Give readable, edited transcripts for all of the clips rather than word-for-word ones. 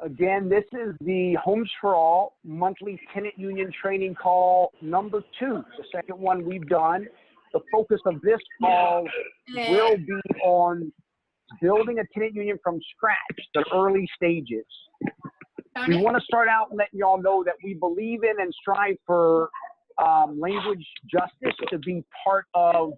Again, this is the Homes for All monthly tenant union training call number 2, the second one we've done. The focus of this call will be on building a tenant union from scratch, the early stages. We want to start out letting y'all know that we believe in and strive for language justice to be part of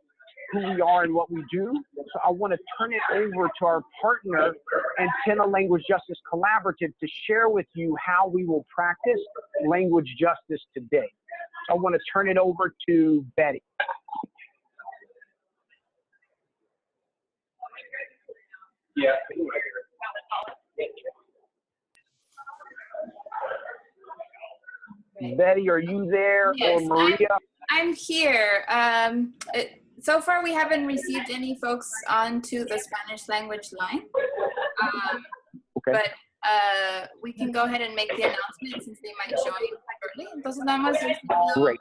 who we are and what we do. So I want to turn it over to our partner, Antenna Language Justice Collaborative, to share with you how we will practice language justice today. So I want to turn it over to Betty. Yeah. Betty, are you there? Yes, or Maria? I'm here. So far, we haven't received any folks onto the Spanish language line. Okay. But we can go ahead and make the announcement since they might join shortly. Entonces, nada más Great.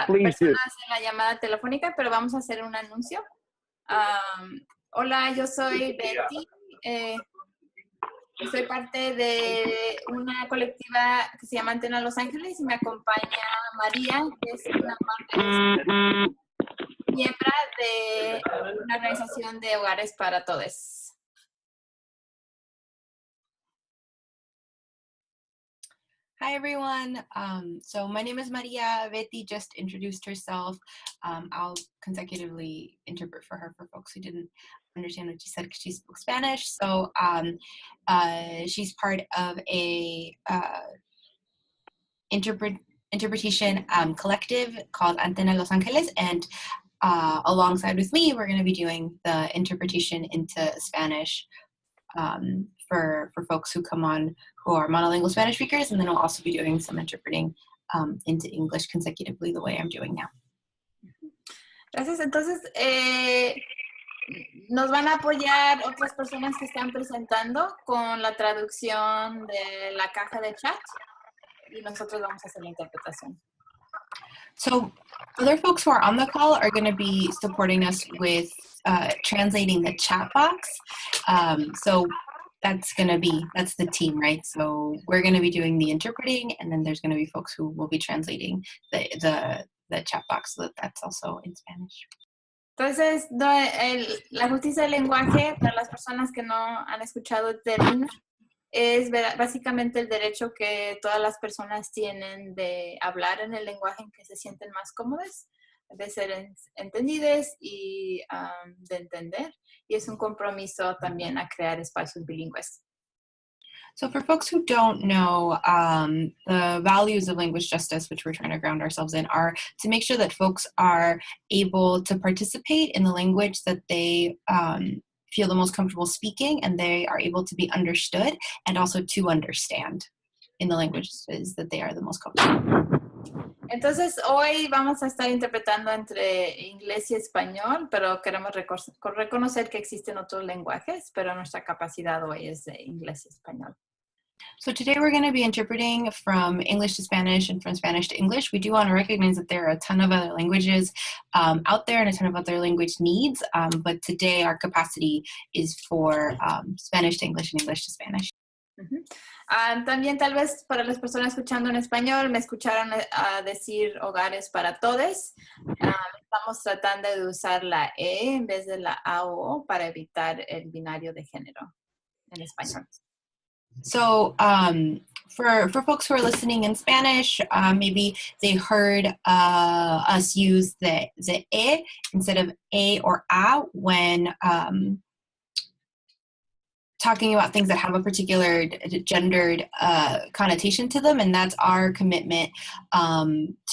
Please do. Personas en la llamada telefónica, pero vamos a hacer un anuncio. Hola, yo soy Betty. Soy parte de una colectiva que se llama Antena Los Ángeles y me acompaña María, que es una parte miembro de una organización de hogares para todos. Hi everyone. So my name is Maria. Betty just introduced herself. I'll consecutively interpret for her for folks who didn't understand what she said because she spoke Spanish. So she's part of a interpretation collective called Antena Los Angeles, and alongside with me, we're going to be doing the interpretation into Spanish for folks who come on who are monolingual Spanish speakers, and then we'll also be doing some interpreting into English consecutively the way I'm doing now. Gracias. Entonces, nos van a apoyar otras personas que están presentando con la traducción de la caja de chat y nosotros vamos a hacer la interpretación. So other folks who are on the call are going to be supporting us with translating the chat box. So that's the team, right? So we're going to be doing the interpreting, and then there's going to be folks who will be translating the chat box, so that's also in Spanish. Entonces, la justicia del lenguaje, para las personas que no han escuchado el término, es básicamente el derecho que todas las personas tienen de hablar en el lenguaje en que se sienten más cómodas, de ser entendidas y de entender. Y es un compromiso también a crear espacios bilingües. So for folks who don't know, the values of language justice, which we're trying to ground ourselves in, are to make sure that folks are able to participate in the language that they feel the most comfortable speaking, and they are able to be understood and also to understand in the languages that they are the most comfortable. Entonces, hoy vamos a estar interpretando entre inglés y español, pero queremos reconocer que existen otros lenguajes, pero nuestra capacidad hoy es de inglés y español. So today we're going to be interpreting from English to Spanish and from Spanish to English. We do want to recognize that there are a ton of other languages out there and a ton of other language needs, but today our capacity is for Spanish to English and English to Spanish. También tal vez para las personas escuchando en español me escucharon decir hogares para todos. Estamos tratando de usar la E en vez de la A o O para evitar el binario de género en español. So for folks who are listening in Spanish, maybe they heard us use the E instead of A or A when talking about things that have a particular gendered connotation to them, and that's our commitment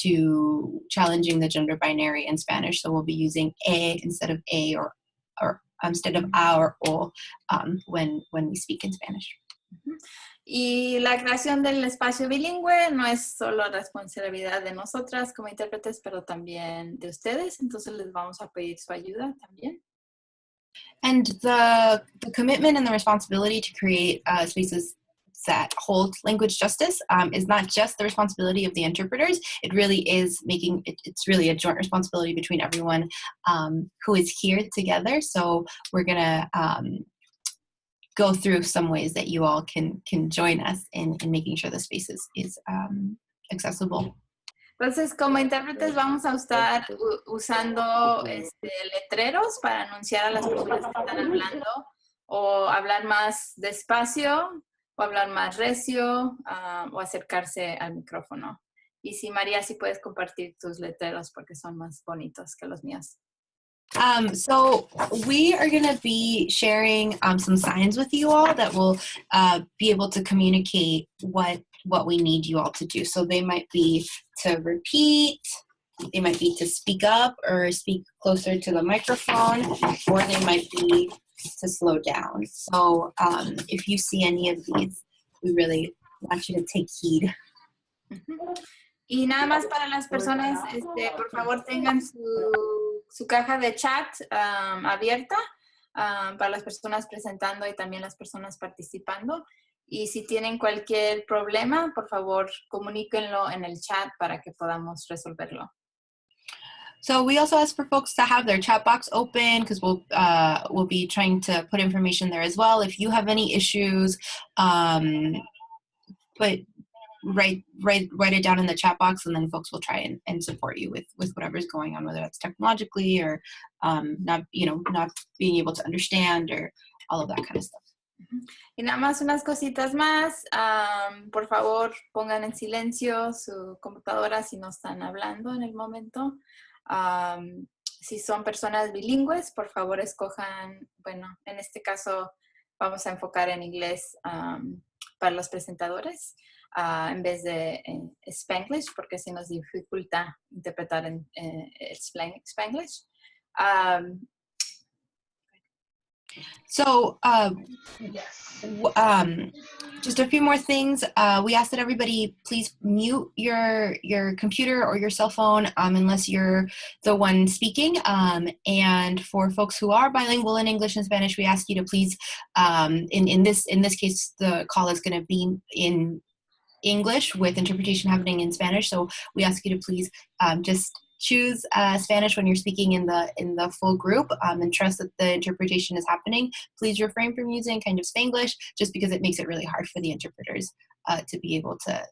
to challenging the gender binary in Spanish. So we'll be using E instead of A or instead of A or O when we speak in Spanish. Y la creación del espacio bilingüe no es solo responsabilidad de nosotras como intérpretes, pero también de ustedes. Entonces les vamos a pedir su ayuda también. And the commitment and the responsibility to create spaces that hold language justice is not just the responsibility of the interpreters. It really is it's really a joint responsibility between everyone who is here together. So we're going to go through some ways that you all can join us in making sure the space is accessible. Entonces, como intérpretes vamos a estar usando letreros para anunciar a las personas que están hablando, o hablar más despacio, o hablar más recio, o acercarse al micrófono. Y si María, si puedes compartir tus letreros porque son más bonitos que los míos. So we are going to be sharing some signs with you all that will be able to communicate what we need you all to do. So they might be to repeat, they might be to speak up or speak closer to the microphone, or they might be to slow down. So if you see any of these, we really want you to take heed. Y nada más para las personas, por favor tengan su caja de chat abierta para las personas presentando y también las personas participando. Y si tienen cualquier problema, por favor, comuníquenlo en el chat para que podamos resolverlo. So we also ask for folks to have their chat box open because we'll be trying to put information there as well. If you have any issues, write it down in the chat box, and then folks will try and support you with whatever's going on, whether that's technologically or not being able to understand or all of that kind of stuff. Y nada más unas cositas más. Por favor, pongan en silencio su computadora si no están hablando en el momento. Si son personas bilingües, por favor escojan, bueno, en este caso vamos a enfocar en inglés para los presentadores. En vez de Spanglish, porque se nos dificulta interpretar en Spanglish. So just a few more things. We ask that everybody please mute your computer or your cell phone unless you're the one speaking. And for folks who are bilingual in English and Spanish, we ask you to please, in this case, the call is going to be in English with interpretation happening in Spanish. So we ask you to please just choose Spanish when you're speaking in the full group, and trust that the interpretation is happening. Please refrain from using kind of Spanglish, just because it makes it really hard for the interpreters to be able to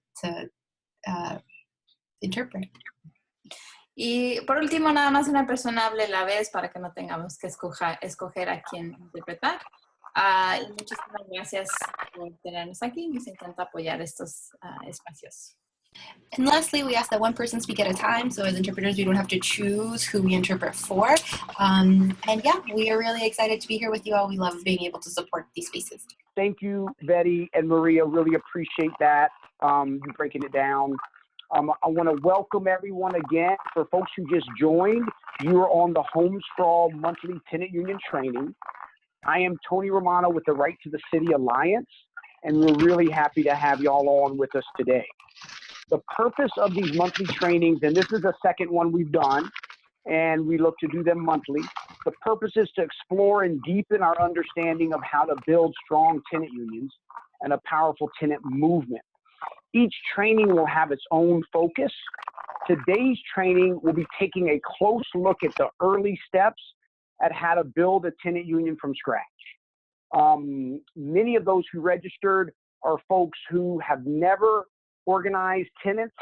interpret. Y por último, nada más una persona hable a la vez para que no tengamos que escoger a quién interpretar. Y muchísimas gracias por tenernos aquí. Nos encanta apoyar estos espacios. And lastly, we ask that one person speak at a time, so as interpreters, we don't have to choose who we interpret for. And yeah, we are really excited to be here with you all. We love being able to support these spaces. Thank you, Betty and Maria. Really appreciate that, you breaking it down. I want to welcome everyone again. For folks who just joined, you are on the Homes for All monthly tenant union training. I am Tony Romano with the Right to the City Alliance, and we're really happy to have y'all on with us today. The purpose of these monthly trainings, and this is the second one we've done, and we look to do them monthly. The purpose is to explore and deepen our understanding of how to build strong tenant unions and a powerful tenant movement. Each training will have its own focus. Today's training will be taking a close look at the early steps at how to build a tenant union from scratch. Many of those who registered are folks who have never organized tenants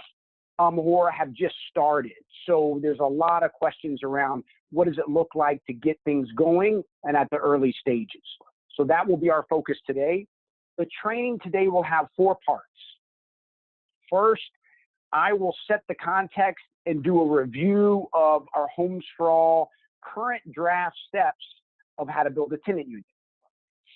or have just started. So there's a lot of questions around what does it look like to get things going and at the early stages. So that will be our focus today. The training today will have 4 parts. First, I will set the context and do a review of our Homes for All current draft steps of how to build a tenant union.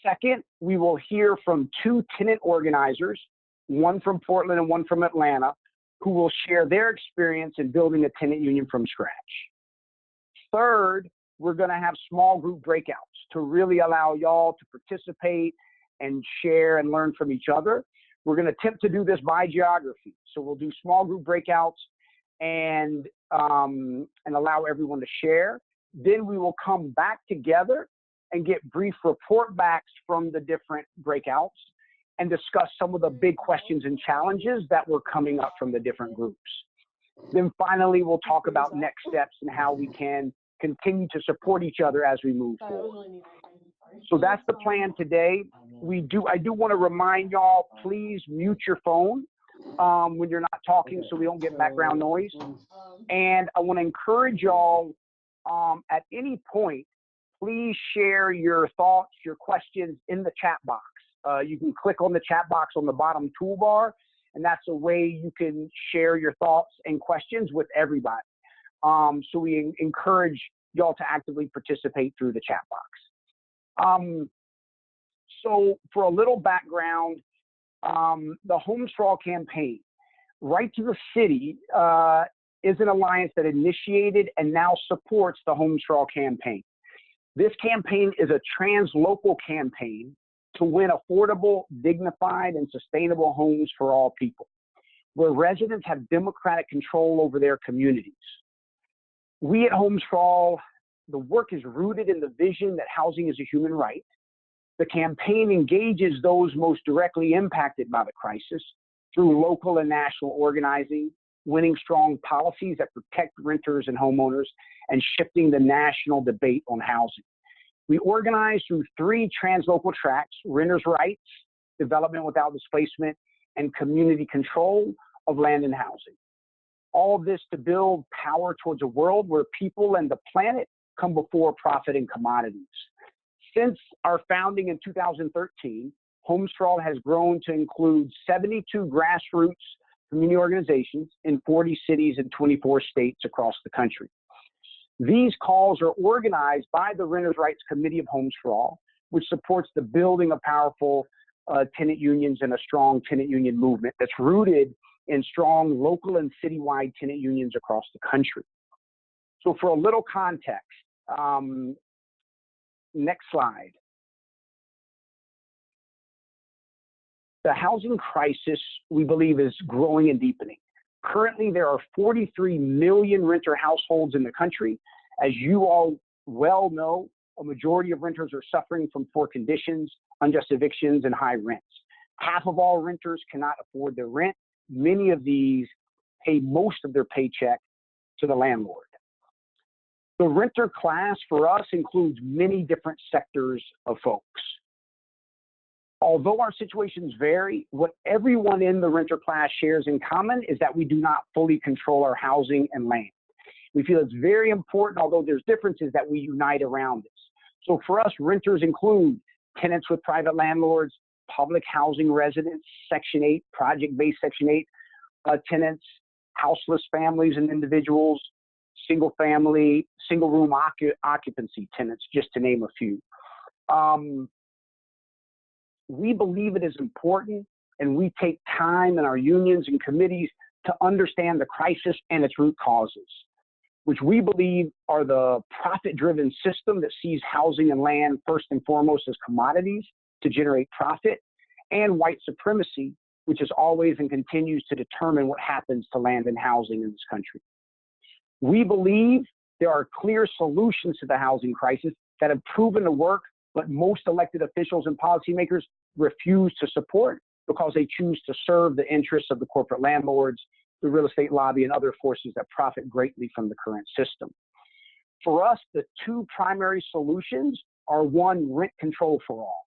Second, we will hear from 2 tenant organizers, one from Portland and one from Atlanta, who will share their experience in building a tenant union from scratch. Third, we're going to have small group breakouts to really allow y'all to participate and share and learn from each other. We're going to attempt to do this by geography. So we'll do small group breakouts and allow everyone to share. Then we will come back together and get brief report backs from the different breakouts and discuss some of the big questions and challenges that were coming up from the different groups. Then finally, we'll talk about next steps and how we can continue to support each other as we move forward. So that's the plan today. I do want to remind y'all, please mute your phone when you're not talking so we don't get background noise. And I want to encourage y'all at any point, please share your thoughts, your questions in the chat box. You can click on the chat box on the bottom toolbar, and that's a way you can share your thoughts and questions with everybody. So we encourage y'all to actively participate through the chat box. So for a little background, the Homes for All campaign, Right to the City, is an alliance that initiated and now supports the Homes for All campaign. This campaign is a trans-local campaign to win affordable, dignified, and sustainable homes for all people, where residents have democratic control over their communities. We at Homes for All, the work is rooted in the vision that housing is a human right. The campaign engages those most directly impacted by the crisis through local and national organizing, winning strong policies that protect renters and homeowners, and shifting the national debate on housing. We organize through 3 translocal tracks: renters' rights, development without displacement, and community control of land and housing. All of this to build power towards a world where people and the planet come before profit and commodities. Since our founding in 2013, Homes for All has grown to include 72 grassroots community organizations in 40 cities and 24 states across the country. These calls are organized by the Renters' Rights Committee of Homes for All, which supports the building of powerful tenant unions and a strong tenant union movement that's rooted in strong local and citywide tenant unions across the country. So for a little context, next slide. The housing crisis, we believe, is growing and deepening. Currently, there are 43 million renter households in the country. As you all well know, a majority of renters are suffering from poor conditions, unjust evictions, and high rents. Half of all renters cannot afford their rent. Many of these pay most of their paycheck to the landlord. The renter class for us includes many different sectors of folks. Although our situations vary, what everyone in the renter class shares in common is that we do not fully control our housing and land. We feel it's very important, although there's differences, that we unite around this. So for us, renters include tenants with private landlords, public housing residents, Section 8, project-based Section 8 tenants, houseless families and individuals, single family, single room occupancy tenants, just to name a few. We believe it is important, and we take time in our unions and committees to understand the crisis and its root causes, which we believe are the profit-driven system that sees housing and land first and foremost as commodities to generate profit, and white supremacy, which is always and continues to determine what happens to land and housing in this country. We believe there are clear solutions to the housing crisis that have proven to work, but most elected officials and policymakers refuse to support because they choose to serve the interests of the corporate landlords, the real estate lobby, and other forces that profit greatly from the current system. For us, the 2 primary solutions are: 1, rent control for all.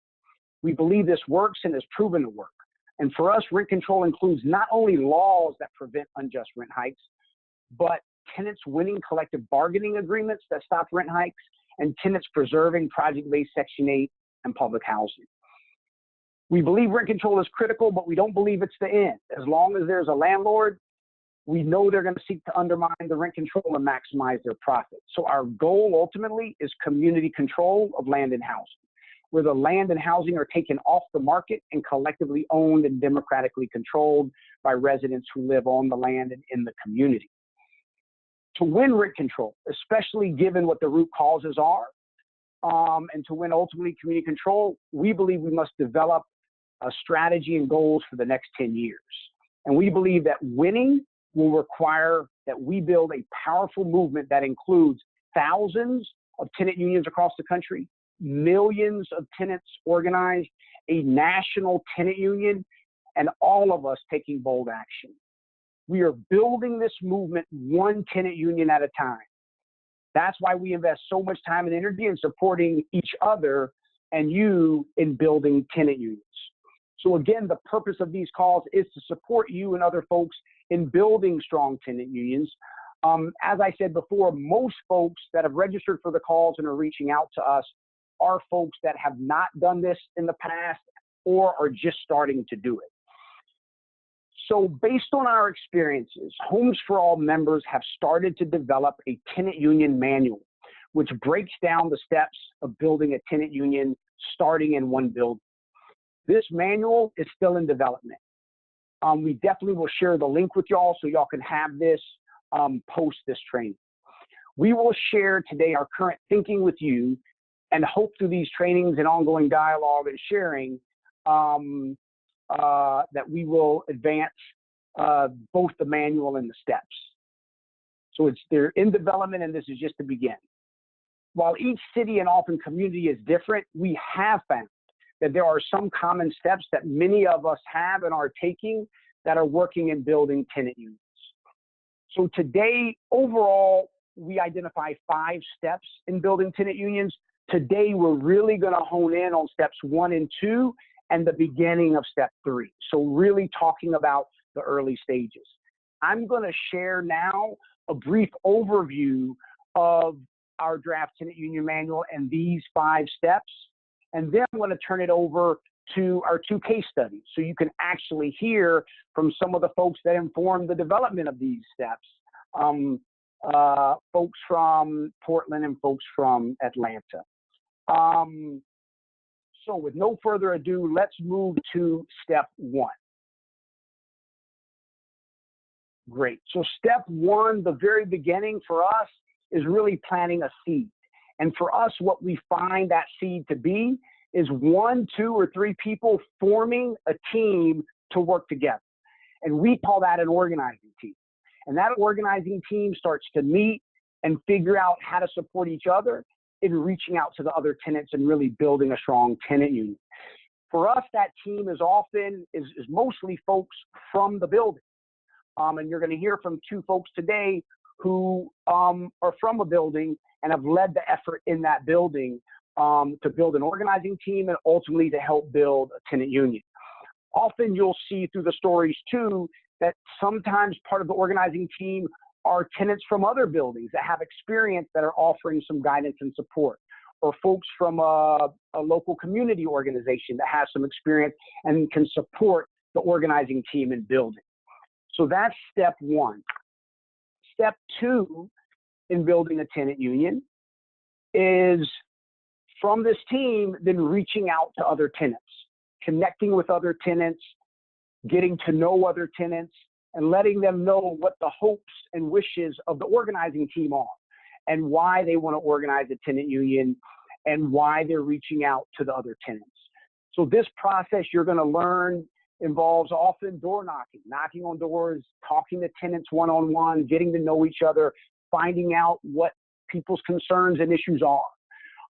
We believe this works and has proven to work. And for us, rent control includes not only laws that prevent unjust rent hikes, but tenants winning collective bargaining agreements that stop rent hikes, and tenants preserving project-based Section 8 and public housing. We believe rent control is critical, but we don't believe it's the end. As long as there's a landlord, we know they're going to seek to undermine the rent control and maximize their profit. So our goal ultimately is community control of land and housing, where the land and housing are taken off the market and collectively owned and democratically controlled by residents who live on the land and in the community. To win rent control, especially given what the root causes are, and to win ultimately community control, we believe we must develop a strategy and goals for the next 10 years. And we believe that winning will require that we build a powerful movement that includes thousands of tenant unions across the country, millions of tenants organized, a national tenant union, and all of us taking bold action. We are building this movement 1 tenant union at a time. That's why we invest so much time and energy in supporting each other and you in building tenant unions. So again, the purpose of these calls is to support you and other folks in building strong tenant unions. As I said before, most folks that have registered for the calls and are reaching out to us are folks that have not done this in the past or are just starting to do it. So based on our experiences, Homes for All members have started to develop a tenant union manual, which breaks down the steps of building a tenant union starting in one building. This manual is still in development. We definitely will share the link with y'all so y'all can have this post this training. We will share today our current thinking with you and hope through these trainings and ongoing dialogue and sharing that we will advance both the manual and the steps. So they're in development, and this is just to begin. While each city and often community is different, we have found that there are some common steps that many of us have and are taking that are working in building tenant unions. So today, overall, we identify 5 steps in building tenant unions. Today, we're really going to hone in on steps 1 and 2 and the beginning of step 3. So really talking about the early stages. I'm going to share now a brief overview of our draft tenant union manual and these 5 steps. And then I'm going to turn it over to our 2 case studies so you can actually hear from some of the folks that informed the development of these steps, folks from Portland and folks from Atlanta. So with no further ado, let's move to step 1. Great. So step 1, the very beginning for us, is really planting a seed. And for us, what we find that seed to be is 1, 2, or 3 people forming a team to work together. And we call that an organizing team. And that organizing team starts to meet and figure out how to support each other in reaching out to the other tenants and really building a strong tenant union. For us, that team is mostly folks from the building. And you're going to hear from 2 folks today who are from a building and have led the effort in that building to build an organizing team and ultimately to help build a tenant union. Often you'll see through the stories too that sometimes part of the organizing team are tenants from other buildings that have experience that are offering some guidance and support, or folks from a local community organization that has some experience and can support the organizing team in building. So that's step 1. Step 2 in building a tenant union is from this team, then reaching out to other tenants, connecting with other tenants, getting to know other tenants, and letting them know what the hopes and wishes of the organizing team are and why they want to organize a tenant union and why they're reaching out to the other tenants. So this process you're going to learn involves often door knocking on doors, talking to tenants one-on-one, getting to know each other, finding out what people's concerns and issues are.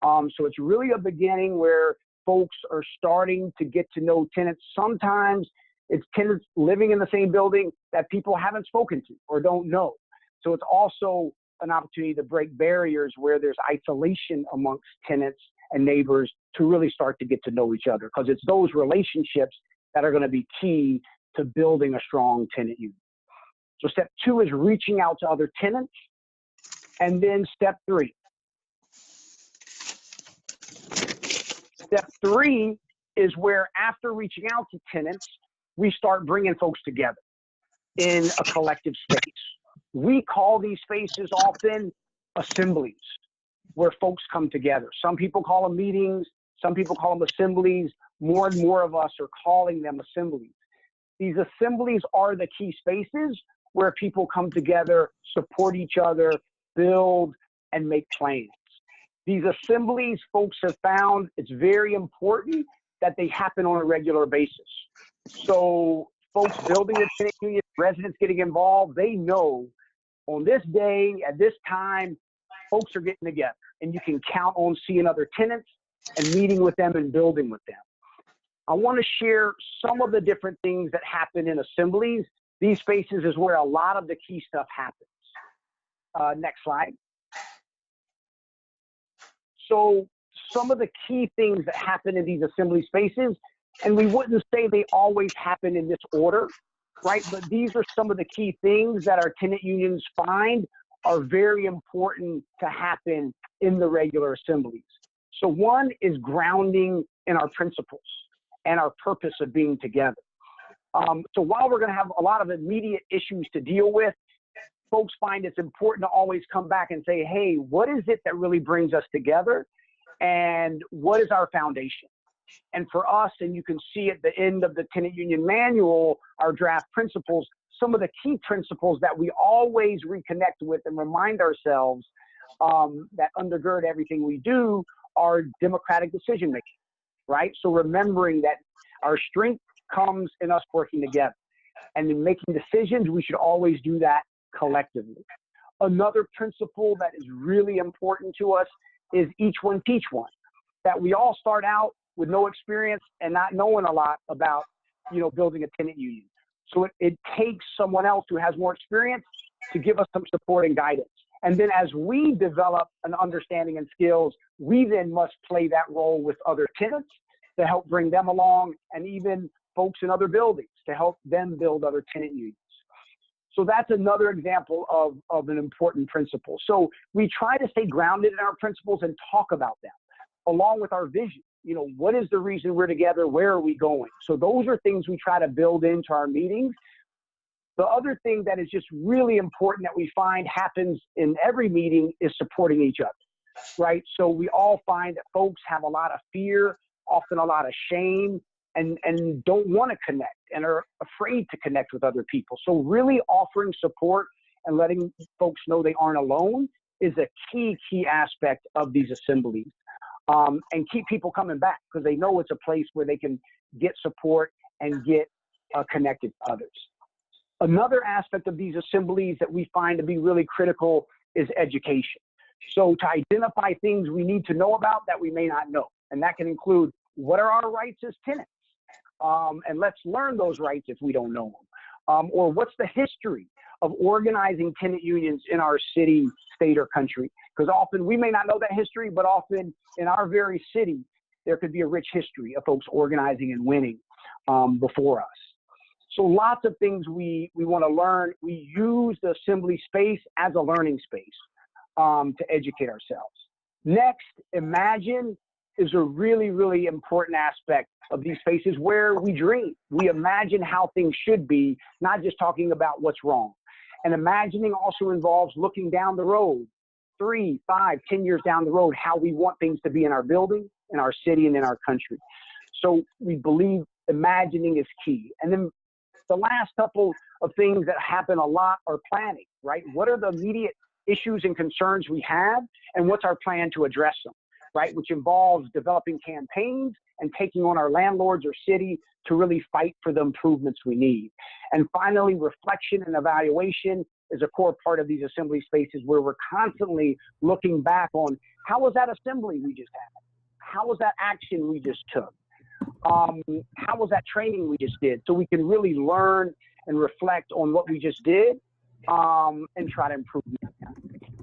So it's really a beginning where folks are starting to get to know tenants. Sometimes it's tenants living in the same building that people haven't spoken to or don't know. So it's also an opportunity to break barriers where there's isolation amongst tenants and neighbors to really start to get to know each other, because it's those relationships that are going to be key to building a strong tenant union. So step 2 is reaching out to other tenants. And then step 3. Step 3 is where after reaching out to tenants, we start bringing folks together in a collective space. We call these spaces often assemblies, where folks come together. Some people call them meetings, some people call them assemblies. More and more of us are calling them assemblies. These assemblies are the key spaces where people come together, support each other, build, and make plans. These assemblies, folks have found it's very important that they happen on a regular basis. So folks building a tenant union, residents getting involved, they know on this day, at this time, folks are getting together, and you can count on seeing other tenants and meeting with them and building with them. I want to share some of the different things that happen in assemblies. These spaces is where a lot of the key stuff happens. Next slide. So some of the key things that happen in these assembly spaces, and we wouldn't say they always happen in this order, right? But these are some of the key things that our tenant unions find are very important to happen in the regular assemblies. So one is grounding in our principles and our purpose of being together. So while we're going to have a lot of immediate issues to deal with, folks find it's important to always come back and say, hey, what is it that really brings us together? And what is our foundation? And for us, and you can see at the end of the tenant union manual, our draft principles, some of the key principles that we always reconnect with and remind ourselves that undergird everything we do are democratic decision making, right? So remembering that our strength comes in us working together. And in making decisions, we should always do that collectively. Another principle that is really important to us is each one teach one. That we all start out with no experience and not knowing a lot about, building a tenant union. So it takes someone else who has more experience to give us some support and guidance. And then as we develop an understanding and skills, we then must play that role with other tenants to help bring them along, and even folks in other buildings to help them build other tenant unions. So that's another example of an important principle. So we try to stay grounded in our principles and talk about them along with our vision. What is the reason we're together? Where are we going? So those are things we try to build into our meetings. The other thing that is just really important that we find happens in every meeting is supporting each other, right? So we all find that folks have a lot of fear, often a lot of shame, and don't want to connect and are afraid to connect with other people. So really offering support and letting folks know they aren't alone is a key aspect of these assemblies. And keep people coming back because they know it's a place where they can get support and get connected to others. Another aspect of these assemblies that we find to be really critical is education. So to identify things we need to know about that we may not know. And that can include, what are our rights as tenants? And let's learn those rights if we don't know them. Or what's the history of organizing tenant unions in our city, state, or country? Because often we may not know that history, but often in our very city, there could be a rich history of folks organizing and winning before us. So lots of things we want to learn. We use the assembly space as a learning space to educate ourselves. Next, imagine is a really important aspect of these spaces where we dream. We imagine how things should be, not just talking about what's wrong. And imagining also involves looking down the road, 3, 5, 10 years down the road, how we want things to be in our building, in our city, and in our country. So we believe imagining is key. And then the last couple of things that happen a lot are planning, right? What are the immediate issues and concerns we have, and what's our plan to address them, right? Which involves developing campaigns and taking on our landlords or city to really fight for the improvements we need. And finally, reflection and evaluation is a core part of these assembly spaces where we're constantly looking back on how was that assembly we just had? How was that action we just took? How was that training we just did? So we can really learn and reflect on what we just did and try to improve that.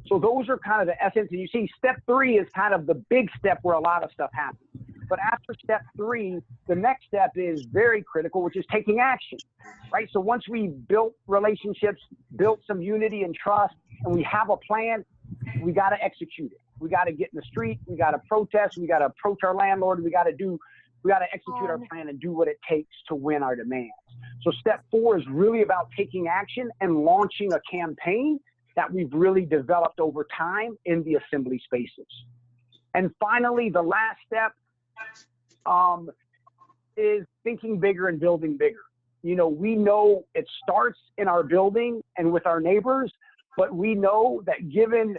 So those are kind of the essence. And you see step 3 is kind of the big step where a lot of stuff happens. But after step 3, the next step is very critical, which is taking action, right? So once we built relationships, built some unity and trust, and we have a plan, we got to execute it. We got to get in the street. We got to protest. We got to approach our landlord. We got to execute our plan and do what it takes to win our demands. So step 4 is really about taking action and launching a campaign that we've really developed over time in the assembly spaces. And finally, the last step is thinking bigger and building bigger. We know it starts in our building and with our neighbors, but we know that given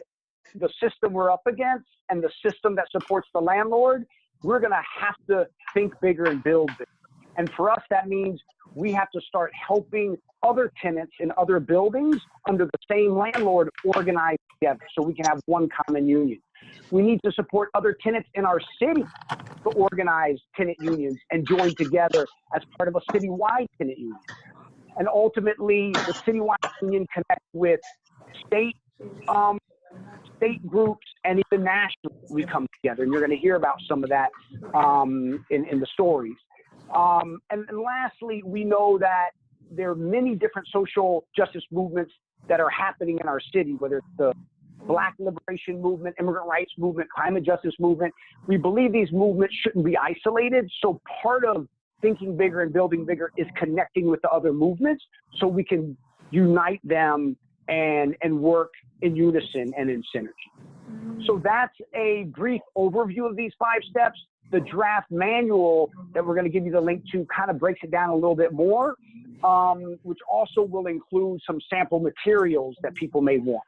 the system we're up against and the system that supports the landlord, we're going to have to think bigger and build bigger. And for us, that means we have to start helping other tenants in other buildings under the same landlord organize together so we can have one common union. We need to support other tenants in our city to organize tenant unions and join together as part of a citywide tenant union. And ultimately, the citywide union connects with state state groups, and even nationally we come together. And you're going to hear about some of that in the stories. And lastly, we know that there are many different social justice movements that are happening in our city, whether it's the Black liberation movement, immigrant rights movement, climate justice movement. We believe these movements shouldn't be isolated. So part of thinking bigger and building bigger is connecting with the other movements so we can unite them and work in unison and in synergy. So that's a brief overview of these 5 steps. The draft manual that we're going to give you the link to kind of breaks it down a little bit more, which also will include some sample materials that people may want.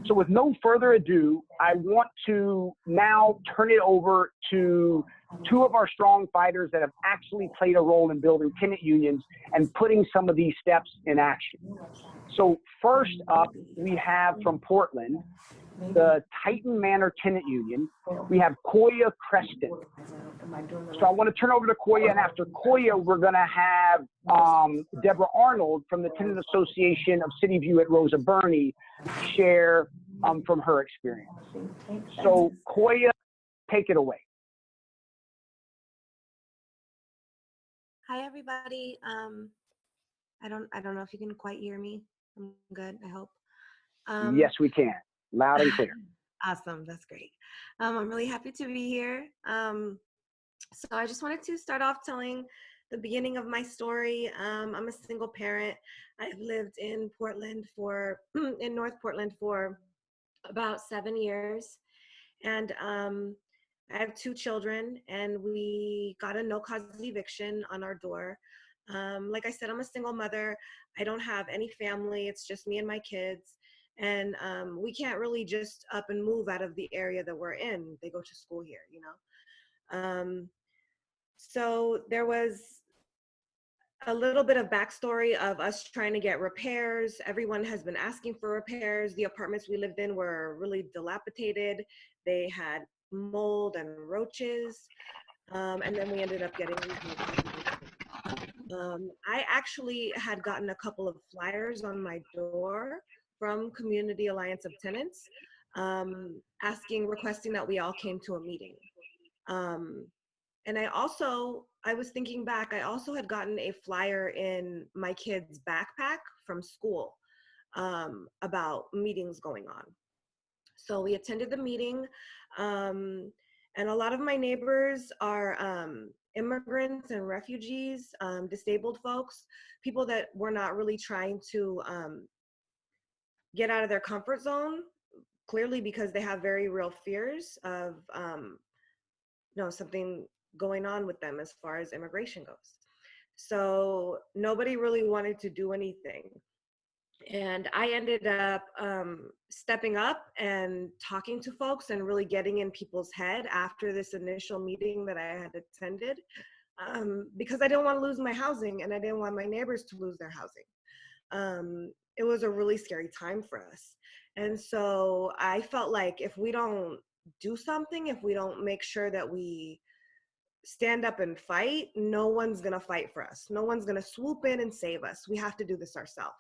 So with no further ado, I want to now turn it over to 2 of our strong fighters that have actually played a role in building tenant unions and putting some of these steps in action. So first up, we have from Portland, the Titan Manor Tenant Union. We have Koya Creston. So I want to turn over to Koya, and after Koya, we're going to have Deborah Arnold from the Tenant Association of City View at Rosa Burney share from her experience. So Koya, take it away. Hi, everybody. I don't know if you can quite hear me. I'm good, I hope. Yes, we can. Loud and clear. Awesome, that's great. I'm really happy to be here. So I just wanted to start off telling the beginning of my story. I'm a single parent. I've lived in Portland in North Portland for about 7 years. And I have 2 children, and we got a no-cause eviction on our door. Like I said, I'm a single mother. I don't have any family. It's just me and my kids. And we can't really just up and move out of the area that we're in. They go to school here, you know. So there was a little bit of backstory of us trying to get repairs. Everyone has been asking for repairs. The apartments we lived in were really dilapidated. They had mold and roaches. And then we ended up getting I actually had gotten a couple of flyers on my door from Community Alliance of Tenants, requesting that we all came to a meeting. And I was thinking back, I also had gotten a flyer in my kid's backpack from school about meetings going on. So we attended the meeting, and a lot of my neighbors are immigrants and refugees, disabled folks, people that were not really trying to get out of their comfort zone, clearly because they have very real fears of something going on with them as far as immigration goes. So nobody really wanted to do anything. And I ended up stepping up and talking to folks and really getting in people's head after this initial meeting that I had attended, because I didn't want to lose my housing and I didn't want my neighbors to lose their housing. It was a really scary time for us. And so I felt like if we don't do something, if we don't make sure that we stand up and fight, no one's gonna fight for us. No one's gonna swoop in and save us. We have to do this ourselves.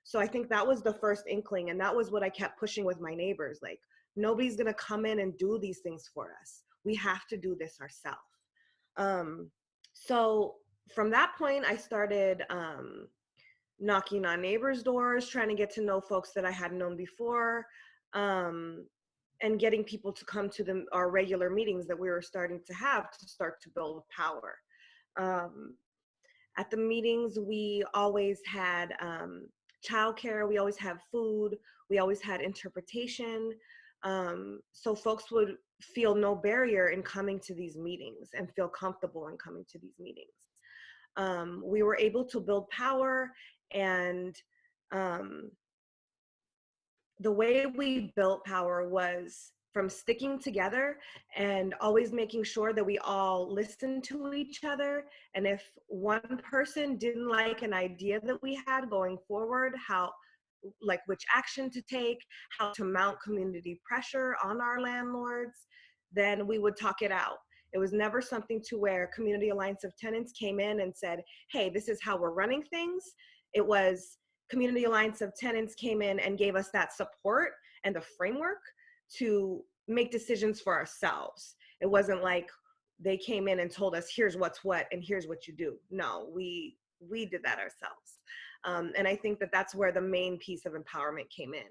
So I think that was the first inkling, and that was what I kept pushing with my neighbors. Like, nobody's gonna come in and do these things for us. We have to do this ourselves. So from that point, I started knocking on neighbors' doors, trying to get to know folks that I hadn't known before, and getting people to come to our regular meetings that we were starting to have to start to build power. At the meetings, we always had childcare, we always had food, we always had interpretation. So folks would feel no barrier in coming to these meetings and feel comfortable in coming to these meetings. We were able to build power, and the way we built power was from sticking together and always making sure that we all listened to each other. And if one person didn't like an idea that we had going forward, which action to take, how to mount community pressure on our landlords, then we would talk it out. It was never something to where Community Alliance of Tenants came in and said, hey, this is how we're running things. It was Community Alliance of Tenants came in and gave us that support and the framework to make decisions for ourselves. It wasn't like they came in and told us, here's what's what and here's what you do. No, we did that ourselves. And I think that that's where the main piece of empowerment came in.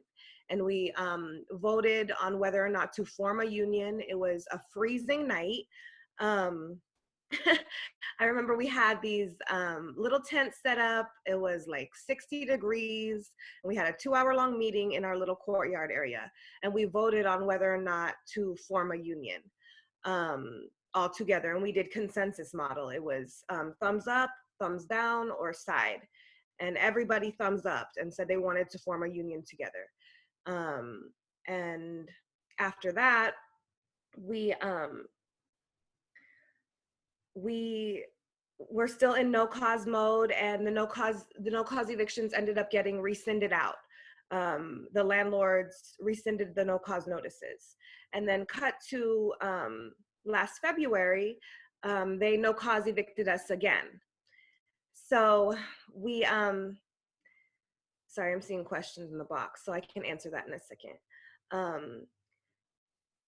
And we voted on whether or not to form a union. It was a freezing night. I remember we had these little tents set up. It was like 60 degrees. And we had a 2-hour-long meeting in our little courtyard area. And we voted on whether or not to form a union all together. And we did consensus model. It was thumbs up, thumbs down, or side. And everybody thumbs up and said they wanted to form a union together. And after that, we were still in no cause mode, and the no cause evictions ended up getting rescinded out. The landlords rescinded the no cause notices, and then cut to last February, they no cause evicted us again. So we sorry, I'm seeing questions in the box, so I can answer that in a second.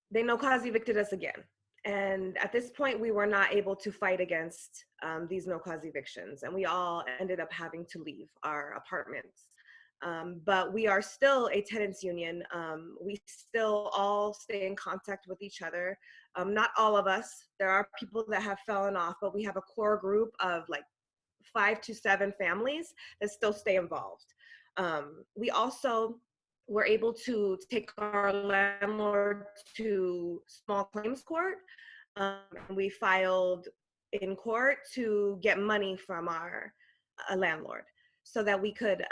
They no cause evicted us again. And at this point, we were not able to fight against these no cause evictions, and we all ended up having to leave our apartments. But we are still a tenants union. We still all stay in contact with each other. Not all of us. There are people that have fallen off, but we have a core group of like 5 to 7 families that still stay involved. We also were able to take our landlord to small claims court. We filed in court to get money from our landlord so that we could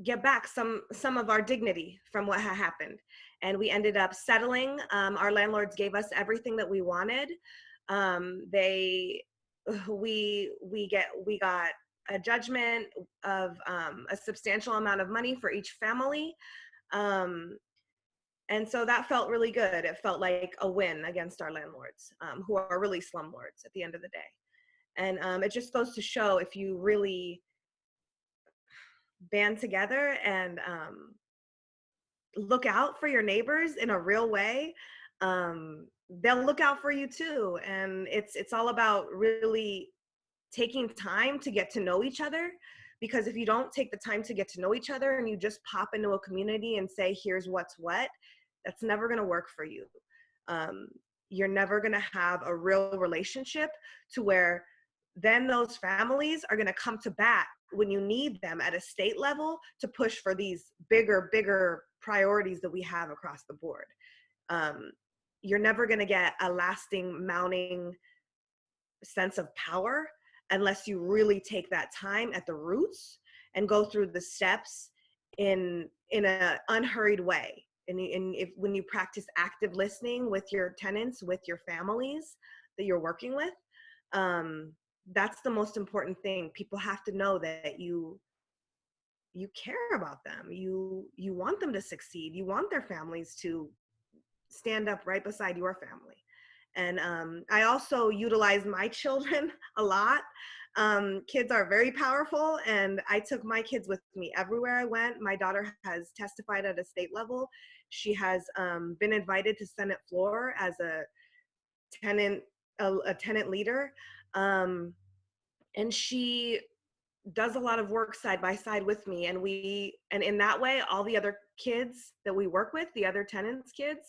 get back some of our dignity from what had happened. And we ended up settling. Our landlords gave us everything that we wanted. We got a judgment of a substantial amount of money for each family. And so that felt really good. It felt like a win against our landlords, who are really slumlords at the end of the day. And it just goes to show, if you really band together and look out for your neighbors in a real way, they'll look out for you too. And it's all about really taking time to get to know each other, because if you don't take the time to get to know each other and you just pop into a community and say, here's what's what, that's never going to work for you. You're never going to have a real relationship to where then those families are going to come to bat when you need them at a state level to push for these bigger priorities that we have across the board. You're never going to get a lasting, mounting sense of power unless you really take that time at the roots and go through the steps in an unhurried way. And when you practice active listening with your tenants, with your families that you're working with, that's the most important thing. People have to know that you care about them. You want them to succeed. You want their families to stand up right beside your family. And I also utilize my children a lot. Kids are very powerful, and I took my kids with me everywhere I went. My daughter has testified at a state level. She has been invited to Senate floor as a tenant leader. And she does a lot of work side by side with me. And in that way, all the other kids that we work with, the other tenants' kids,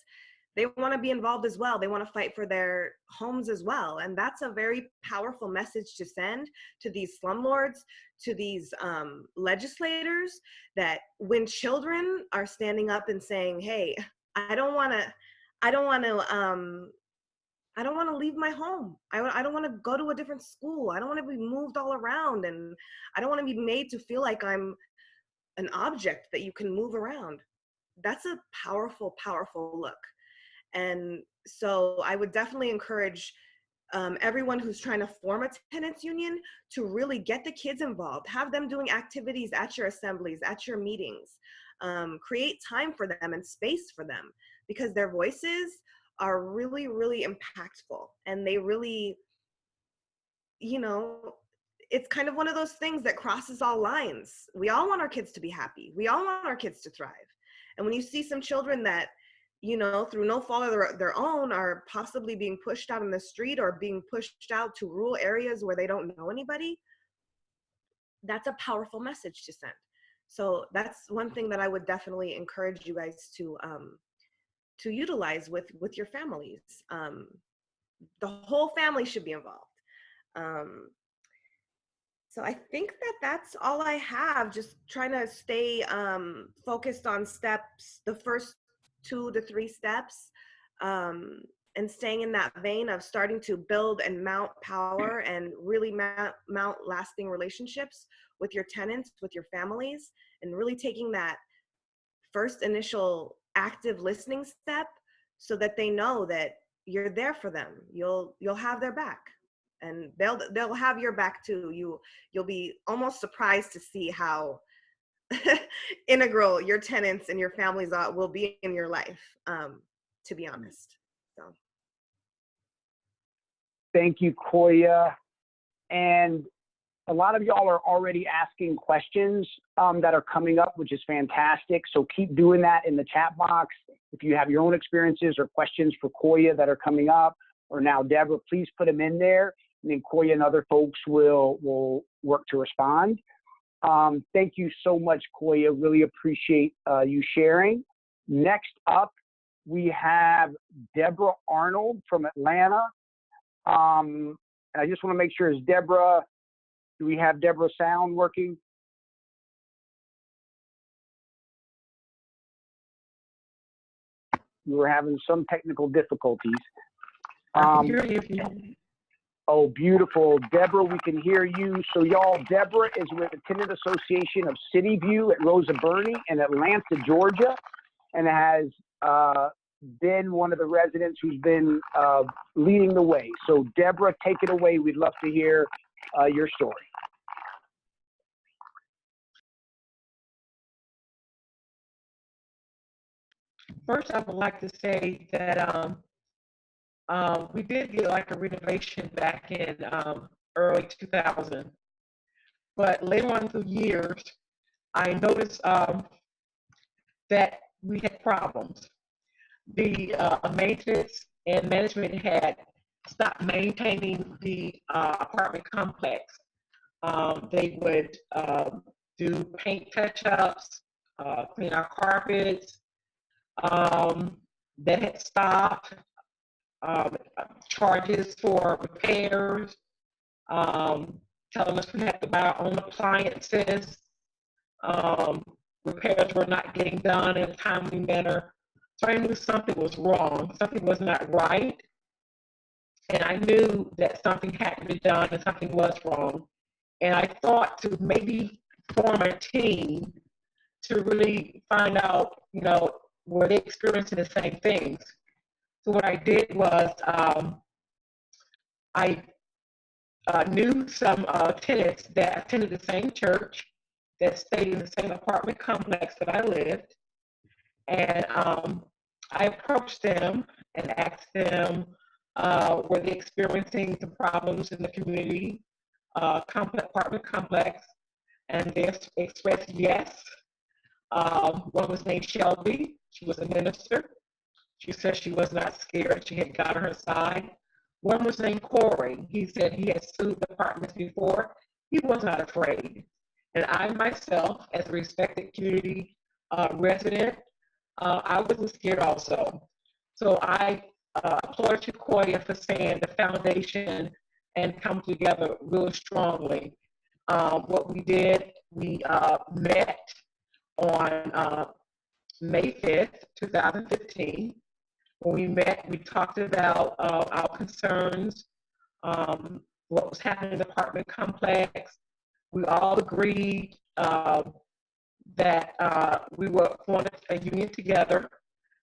they want to be involved as well. They want to fight for their homes as well. And that's a very powerful message to send to these slumlords, to these legislators, that when children are standing up and saying, hey, I don't want to leave my home. I don't want to go to a different school. I don't want to be moved all around. And I don't want to be made to feel like I'm an object that you can move around. That's a powerful, powerful look. And so I would definitely encourage everyone who's trying to form a tenants union to really get the kids involved, have them doing activities at your assemblies, at your meetings, create time for them and space for them, because their voices are really, really impactful. And they really, it's kind of one of those things that crosses all lines. We all want our kids to be happy. We all want our kids to thrive. And when you see some children that, you know, through no fault of their own are possibly being pushed out in the street or being pushed out to rural areas where they don't know anybody, that's a powerful message to send. So that's one thing that I would definitely encourage you guys to utilize with your families. The whole family should be involved. So I think that that's all I have, just trying to stay focused on steps, the first 2 to 3 steps, and staying in that vein of starting to build and mount power and really mount lasting relationships with your tenants, with your families, and really taking that first initial active listening step so that they know that you're there for them. You'll have their back, and they'll have your back too. You'll be almost surprised to see how integral your tenants and your families will be in your life, to be honest. So Thank you, Koya. And a lot of y'all are already asking questions that are coming up, which is fantastic. So keep doing that in the chat box. If you have your own experiences or questions for Koya that are coming up, or now Deborah, please put them in there. And then Koya and other folks will work to respond. Thank you so much, Koya. Really appreciate you sharing. Next up, we have Debra Arnold from Atlanta. And I just want to make sure, is Deborah, do we have Deborah's sound working? We were having some technical difficulties. Oh, beautiful. Deborah, we can hear you. So y'all, Deborah is with the Tenant Association of City View at Rosa Bernie in Atlanta, Georgia, and has been one of the residents who's been leading the way. So Deborah, take it away. We'd love to hear your story. First, I would like to say that we did get like a renovation back in early 2000, but later on through years, I noticed that we had problems. The maintenance and management had stopped maintaining the apartment complex. They would do paint touch-ups, clean our carpets. That had stopped. Charges for repairs, telling us we had to buy our own appliances. Repairs were not getting done in a timely manner. So I knew something was wrong, something was not right. And I knew that something had to be done and something was wrong. And I thought to maybe form a team to really find out, you know, were they experiencing the same things? So what I did was I knew some tenants that attended the same church, that stayed in the same apartment complex that I lived. And I approached them and asked them, were they experiencing the problems in the community apartment complex? And they expressed yes. One was named Shelby. She was a minister. She said she was not scared. She had God on her side. One was named Corey. He said he had sued the apartments before. He was not afraid. And I myself, as a respected community resident, I wasn't scared also. So I applaud to Koya for saying the foundation and come together really strongly. What we did, we met on May 5th, 2015. When we met, we talked about our concerns, what was happening in the apartment complex. We all agreed that we were forming a union together.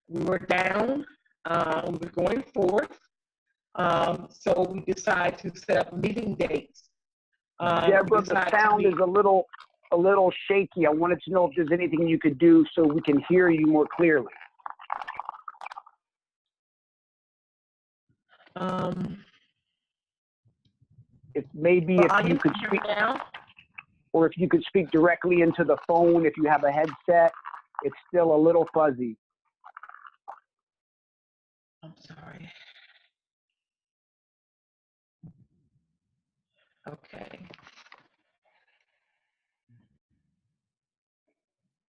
We were down, we were going forth. So we decided to set up meeting dates. Deborah, the sound is a little shaky. I wanted to know if there's anything you could do so we can hear you more clearly. If you could speak, now, or if you could speak directly into the phone if you have a headset. It's still a little fuzzy. I'm sorry. Okay.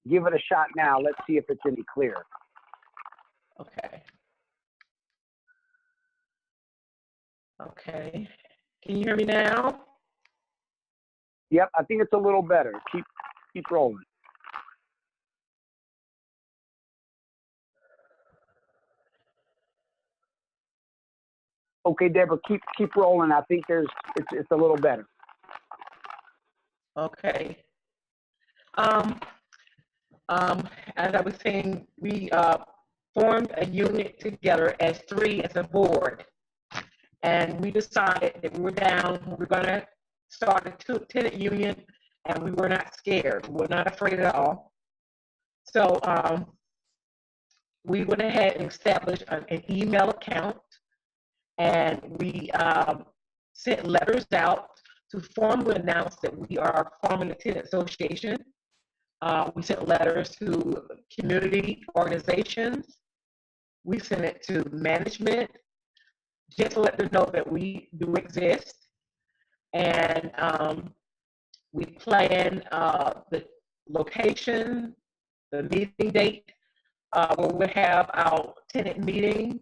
Give it a shot now. Let's see if it's any clearer. Okay. Okay. Can you hear me now? Yep, I think it's a little better. Keep rolling. Okay, Deborah, keep rolling. I think it's a little better. Okay. As I was saying, we formed a unit together as three as a board, and we decided that we were down. We were going to start a tenant union, and we were not scared. We were not afraid at all. So we went ahead and established an email account, and we sent letters out to formally announce that we are forming a tenant association. We sent letters to community organizations. We sent it to management just to let them know that we do exist. And we plan the location, the meeting date, where we'll have our tenant meeting.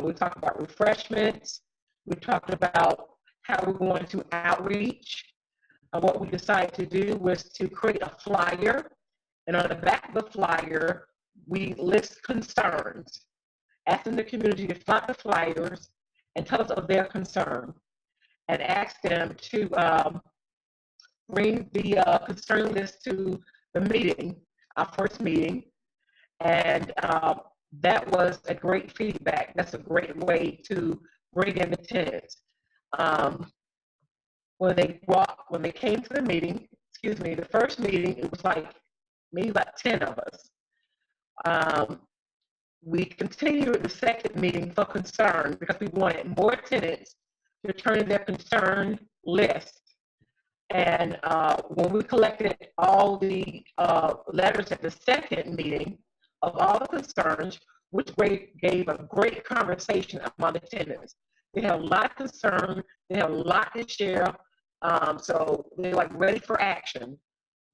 We talked about refreshments. We talked about how we're going to outreach. What we decided to do was to create a flyer, and on the back of the flyer, we list concerns, asking the community to fill out the flyers and tell us of their concern, and ask them to bring the concern list to the meeting, our first meeting, and that was a great feedback. That's a great way to bring in the tenants. When they came to the meeting, the first meeting, it was like maybe about 10 of us. We continued the second meeting for concern because we wanted more tenants to turn in their concern list. And when we collected all the letters at the second meeting of all the concerns, which gave a great conversation among the tenants. They had a lot of concern, they had a lot to share, so they're like ready for action.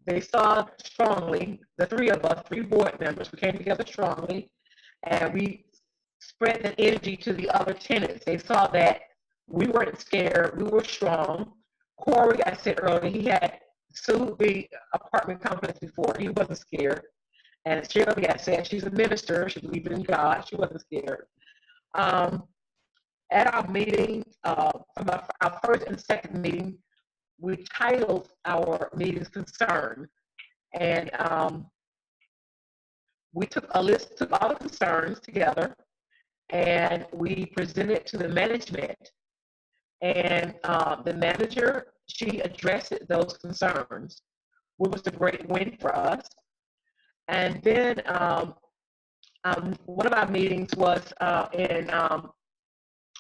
They saw strongly, the three of us, three board members, we came together strongly, and we spread that energy to the other tenants. They saw that we weren't scared, we were strong. Corey, I said earlier, he had sued the apartment complex before. He wasn't scared. And Shirley, I said, she's a minister. She believed in God. She wasn't scared. At our meeting, from our first and second meeting, we titled our meetings Concern. And we took a list, took all the concerns together, and we presented it to the management. And the manager, she addressed those concerns, which was a great win for us. And then one of our meetings was in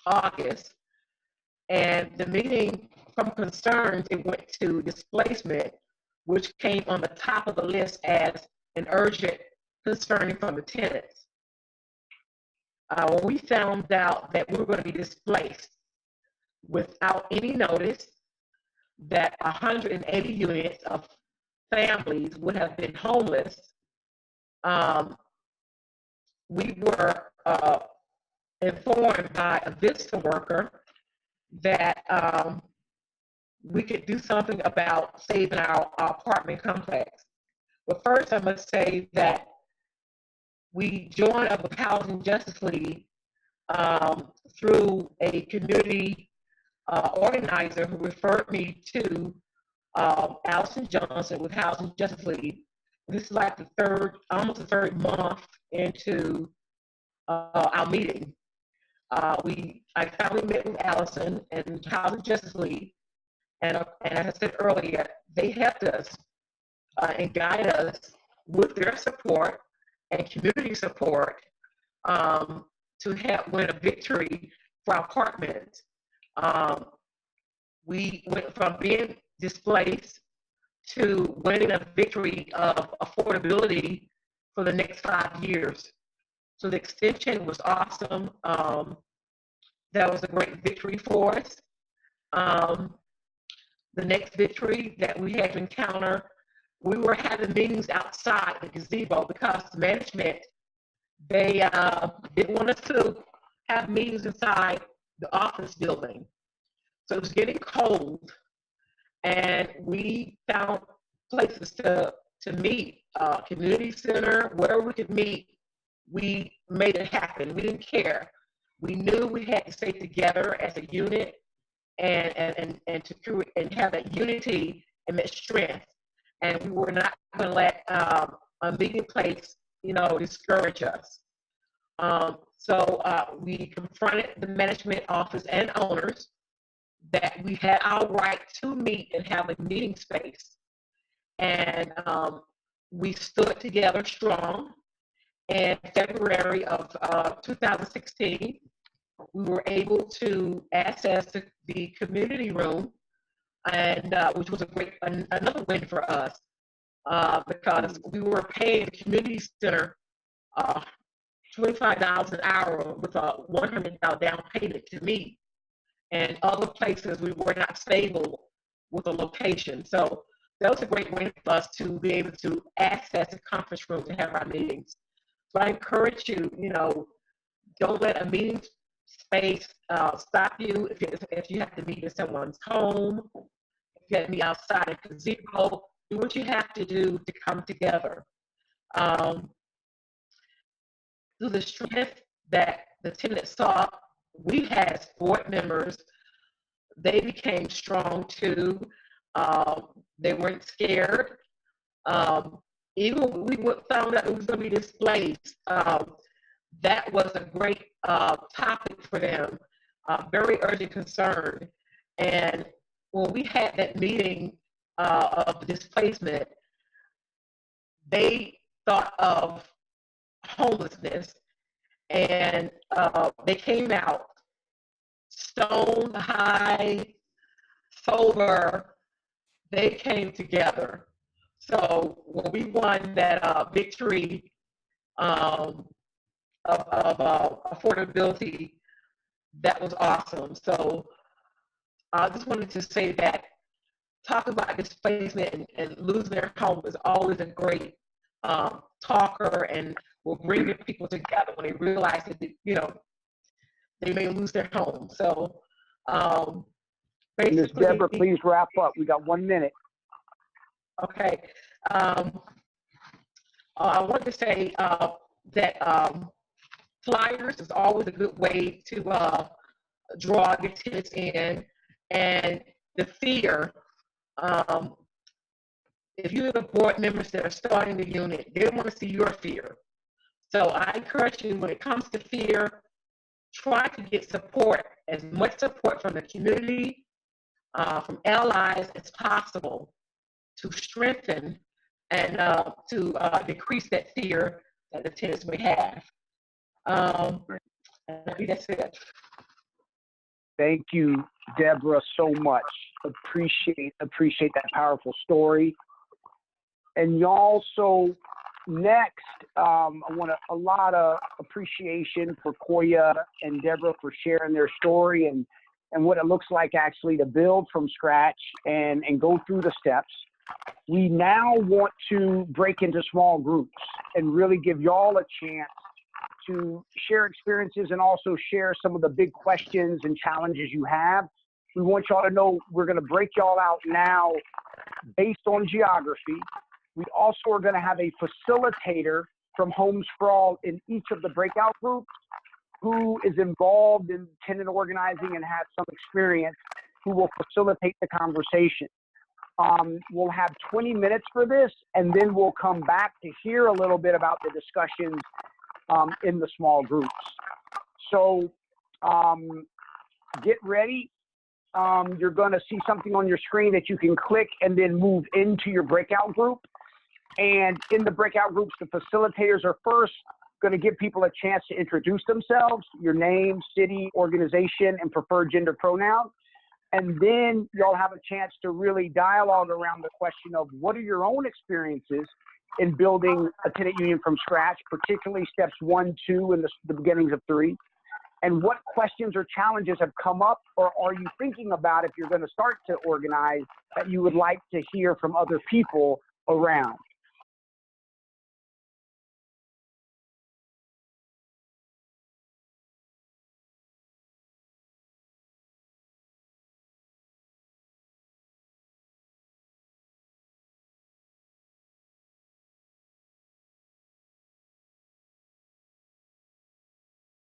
August, and the meeting from concerns, it went to displacement, which came on the top of the list as an urgent concern from the tenants. When we found out that we were going to be displaced without any notice, that 180 units of families would have been homeless, we were informed by a VISTA worker that we could do something about saving our apartment complex. But first, I must say that we joined up with Housing Justice League through a community organizer who referred me to Allison Johnson with Housing Justice League. This is like almost the third month into our meeting. I finally met with Allison and Housing Justice League, and as I said earlier, they helped us and guide us with their support and community support to help win a victory for our apartments. We went from being displaced to winning a victory of affordability for the next 5 years. So the extension was awesome. That was a great victory for us. The next victory that we had to encounter, we were having meetings outside the gazebo because management, they didn't want us to have meetings inside the office building. So it was getting cold, and we found places to meet, community center, wherever we could meet. We made it happen. We didn't care. We knew we had to stay together as a unit and to create and have that unity and that strength. And we were not going to let a meeting place, discourage us. So we confronted the management office and owners that we had our right to meet and have a meeting space. And we stood together strong. In February of 2016, we were able to access the community room, and which was another win for us because we were paying the community center $25 an hour with a $100 down payment to meet, and other places we were not stable with a location. So that was a great win for us to be able to access the conference room to have our meetings. So I encourage you, don't let a meeting space stop you. If you have to meet in someone's home, if you have to meet outside a gazebo, do what you have to do to come together. Through the strength that the Tenant saw, we had as board members, they became strong too. They weren't scared. Even when we found out it was going to be displaced, that was a great topic for them, very urgent concern. And when we had that meeting of displacement, they thought of homelessness, and they came out stone high, sober. They came together. So when we won that victory of affordability, that was awesome. So I just wanted to say that talk about displacement and losing their home is always a great talker, and will bring the people together when they realize that they may lose their home. So Ms. Deborah, please wrap up. We got 1 minute. Okay. I want to say that flyers is always a good way to draw the tenants in, and the fear. If you have board members that are starting the unit, they want to see your fear. So I encourage you, when it comes to fear, try to get support, as much support from the community, from allies as possible, to strengthen and to decrease that fear that the tenants may have. I think that's it. Thank you, Deborah, so much. Appreciate that powerful story. And y'all, so next, I want a lot of appreciation for Koya and Deborah for sharing their story and what it looks like actually to build from scratch and go through the steps. We now want to break into small groups and really give y'all a chance to share experiences and also share some of the big questions and challenges you have. We want y'all to know we're going to break y'all out now based on geography. We also are going to have a facilitator from Homes for All in each of the breakout groups who is involved in tenant organizing and has some experience, who will facilitate the conversation. We'll have 20 minutes for this, and then we'll come back to hear a little bit about the discussions in the small groups. So get ready. You're going to see something on your screen that you can click and then move into your breakout group. And in the breakout groups, the facilitators are first going to give people a chance to introduce themselves, your name, city, organization, and preferred gender pronoun. And then you'll have a chance to really dialogue around the question of what are your own experiences in building a tenant union from scratch, particularly steps 1, 2, and the beginnings of 3? And what questions or challenges have come up, or are you thinking about if you're going to start to organize that you would like to hear from other people around?